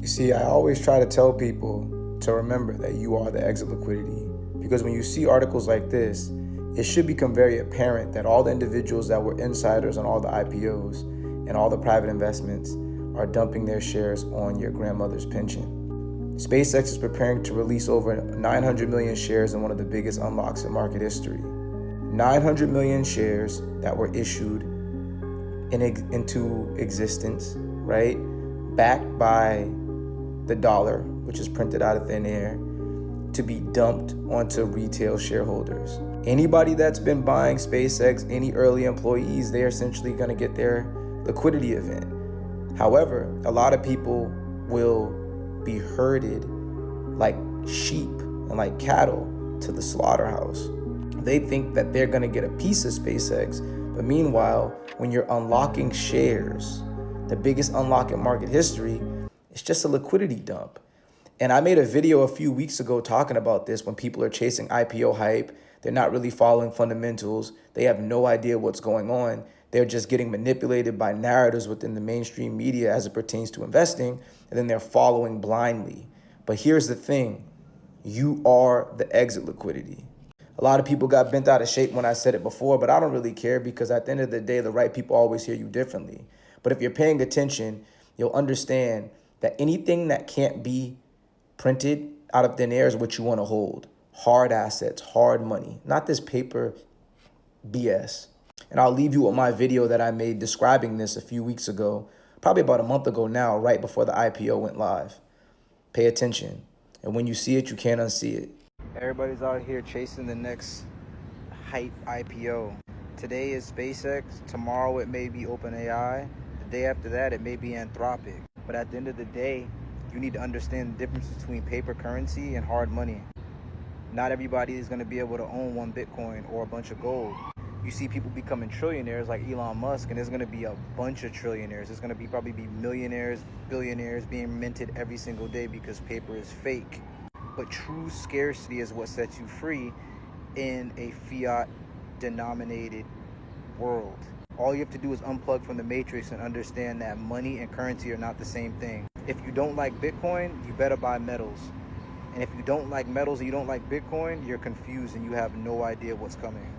See, I always try to tell people to remember that you are the exit liquidity, because when you see articles like this, it should become very apparent that all the individuals that were insiders on all the IPOs and all the private investments are dumping their shares on your grandmother's pension. SpaceX is preparing to release over 900 million shares in one of the biggest unlocks in market history. 900 million shares that were issued into existence, right? Backed by the dollar, which is printed out of thin air, to be dumped onto retail shareholders. Anybody that's been buying SpaceX, any early employees, they're essentially going to get their liquidity event. However, a lot of people will be herded like sheep and like cattle to the slaughterhouse. They think that they're going to get a piece of SpaceX, but meanwhile, when you're unlocking shares, the biggest unlock in market history, it's just a liquidity dump. And I made a video a few weeks ago talking about this. When people are chasing IPO hype, they're not really following fundamentals. They have no idea what's going on. They're just getting manipulated by narratives within the mainstream media as it pertains to investing, and then they're following blindly. But here's the thing. You are the exit liquidity. A lot of people got bent out of shape when I said it before, but I don't really care, because at the end of the day, the right people always hear you differently. But if you're paying attention, you'll understand that anything that can't be printed out of thin air is what you want to hold. Hard assets, hard money, not this paper BS. And I'll leave you with my video that I made describing this a few weeks ago, probably about a month ago now, right before the IPO went live. Pay attention. And when you see it, you can't unsee it. Everybody's out here chasing the next hype IPO. Today is SpaceX. Tomorrow it may be OpenAI. The day after that, it may be Anthropic. But at the end of the day, you need to understand the difference between paper currency and hard money. Not everybody is going to be able to own one Bitcoin or a bunch of gold. You see people becoming trillionaires like Elon Musk, and there's going to be a bunch of trillionaires. There's going to probably be millionaires, billionaires being minted every single day because paper is fake. But true scarcity is what sets you free in a fiat-denominated world. All you have to do is unplug from the matrix and understand that money and currency are not the same thing. If you don't like Bitcoin, you better buy metals. And if you don't like metals and you don't like Bitcoin, you're confused and you have no idea what's coming.